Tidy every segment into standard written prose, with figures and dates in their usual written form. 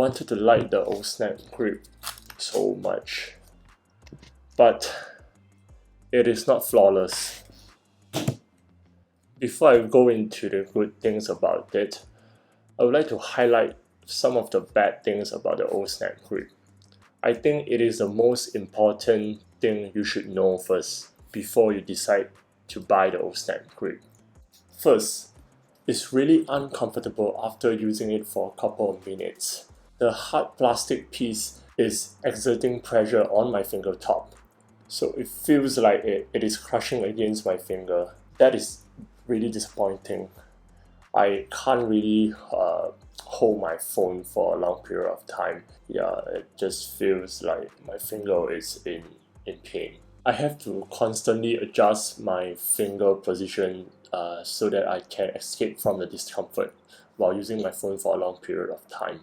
wanted to like the Ohsnap Grip so much, but it is not flawless. Before I go into the good things about it, I would like to highlight some of the bad things about the Ohsnap Grip. I think it is the most important thing you should know first before you decide to buy the Ohsnap Grip. First, it's really uncomfortable after using it for a couple of minutes. The hard plastic piece is exerting pressure on my fingertip, so it feels like it is crushing against my finger. That is really disappointing. I can't really hold my phone for a long period of time. Yeah, it just feels like my finger is in pain. I have to constantly adjust my finger position so that I can escape from the discomfort while using my phone for a long period of time.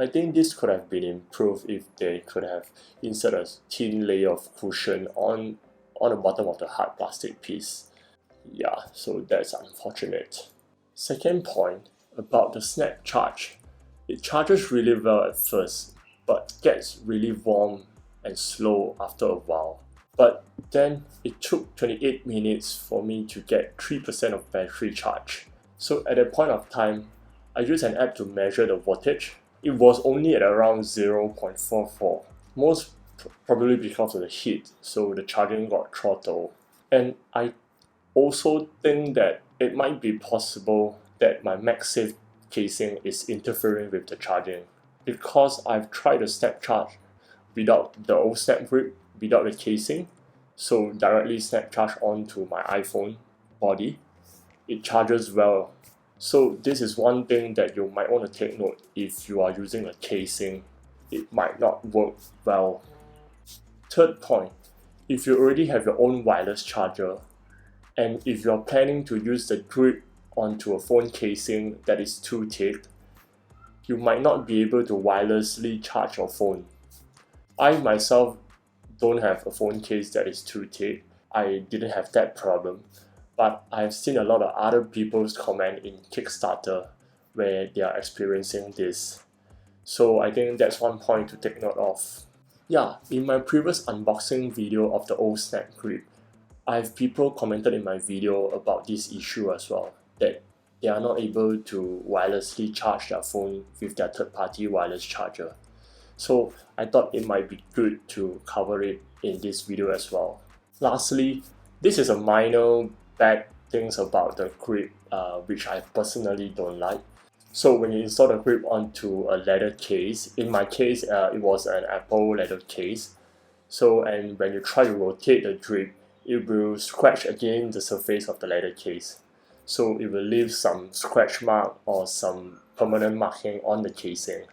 I think this could have been improved if they could have inserted a thin layer of cushion on the bottom of the hard plastic piece. Yeah, so that's unfortunate. Second point, about the Snapcharge. It charges really well at first, but gets really warm and slow after a while. But then it took 28 minutes for me to get 3% of battery charge. So at that point of time, I used an app to measure the voltage. It was only at around 0.44, most probably because of the heat, so the charging got throttled. And I also think that it might be possible that my MagSafe casing is interfering with the charging, because I've tried the Snapcharge without the Ohsnap Grip, without the casing, so directly Snapcharge onto my iPhone body. It charges well. So this is one thing that you might want to take note. If you are using a casing, it might not work well. Third point, if you already have your own wireless charger, and if you're planning to use the grip onto a phone casing that is too thick, you might not be able to wirelessly charge your phone. I myself don't have a phone case that is too thick. I didn't have that problem, but I've seen a lot of other people's comment in Kickstarter where they are experiencing this. So I think that's one point to take note of. Yeah, in my previous unboxing video of the Ohsnap Grip, I have people commented in my video about this issue as well, that they are not able to wirelessly charge their phone with their third-party wireless charger. So I thought it might be good to cover it in this video as well. Lastly, this is a minor bad things about the grip which I personally don't like. So when you install the grip onto a leather case, in my case it was an Apple leather case, and when you try to rotate the grip, it will scratch against the surface of the leather case. So it will leave some scratch mark or some permanent marking on the casing.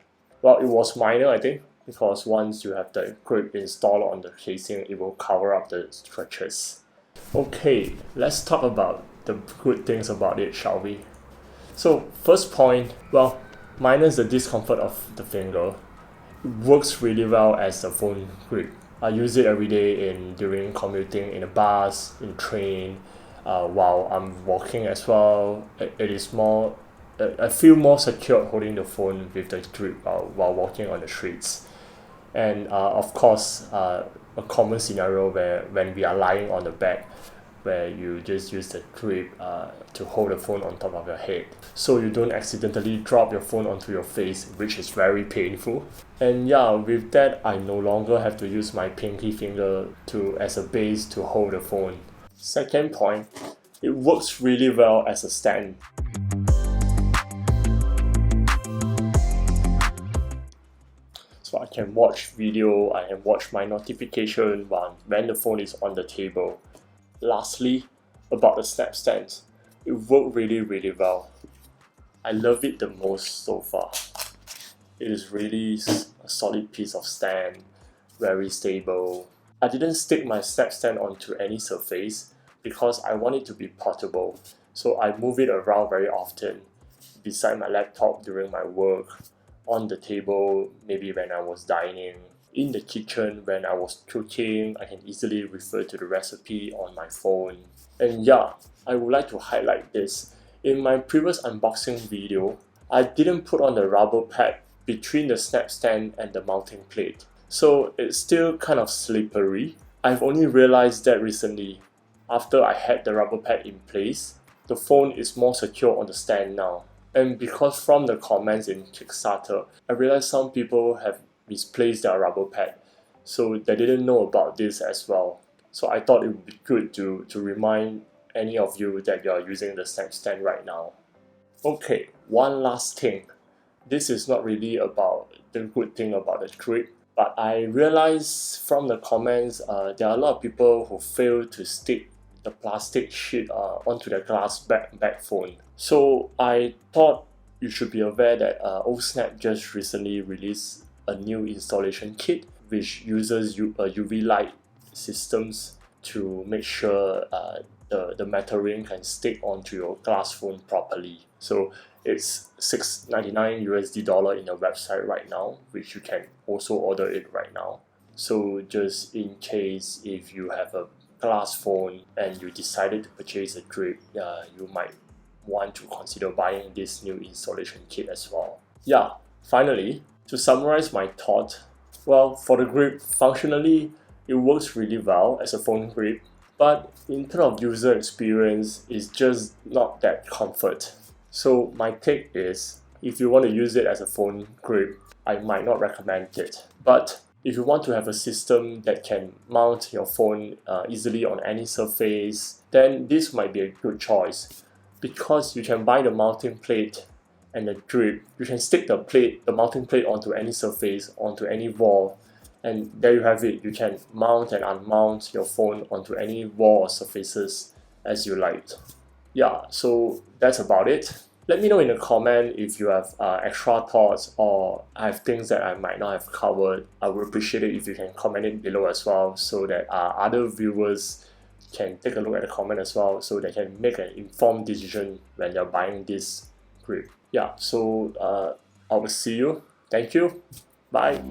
Well, it was minor, I think, because once you have the grip installed on the casing, it will cover up the scratches. Okay, let's talk about the good things about it, shall we? So first point, well, minus the discomfort of the finger, it works really well as a phone grip. I use it every day during commuting in a bus, in train, while I'm walking as well. It is more, I feel more secure holding the phone with the grip while walking on the streets. And of course, a common scenario when we are lying on the back, where you just use the grip to hold the phone on top of your head, so you don't accidentally drop your phone onto your face, which is very painful. And yeah, with that, I no longer have to use my pinky finger as a base to hold the phone. Second point, it works really well as a stand. So I can watch video, I can watch my notification when the phone is on the table. Lastly, about the Snapstand, it worked really well. I love it the most so far. It is really a solid piece of stand, very stable. I didn't stick my Snapstand onto any surface because I want it to be portable, so I move it around very often, beside my laptop during my work, on the table maybe when I was dining, in the kitchen when I was cooking. I can easily refer to the recipe on my phone. And yeah, I would like to highlight this. In my previous unboxing video, I didn't put on the rubber pad between the Snapstand and the mounting plate. So it's still kind of slippery. I've only realized that recently. After I had the rubber pad in place, the phone is more secure on the stand now. And because from the comments in Kickstarter, I realized some people have misplaced their rubber pad, so they didn't know about this as well. So I thought it would be good to remind any of you that you are using the Snapstand right now. Okay, one last thing. This is not really about the good thing about the grip, but I realized from the comments there are a lot of people who fail to stick the plastic sheet onto the glass back phone. So I thought you should be aware that Ohsnap just recently released a new installation kit which uses UV light systems to make sure the metal ring can stick onto your glass phone properly. So it's $6.99 in the website right now, which you can also order it right now. So just in case if you have a glass phone and you decided to purchase a grip, you might want to consider buying this new installation kit as well. Yeah, finally, to summarize my thought, well, for the grip, functionally, it works really well as a phone grip, but in terms of user experience, it's just not that comfort. So my take is, if you want to use it as a phone grip, I might not recommend it. But if you want to have a system that can mount your phone easily on any surface, then this might be a good choice. Because you can buy the mounting plate and the grip, you can stick the mounting plate onto any surface, onto any wall, and there you have it. You can mount and unmount your phone onto any wall or surfaces as you like. Yeah, so that's about it. Let me know in the comment if you have extra thoughts or I have things that I might not have covered. I would appreciate it if you can comment it below as well, so that other viewers can take a look at the comment as well, so they can make an informed decision when they're buying this grip. Yeah, so I will see you. Thank you. Bye.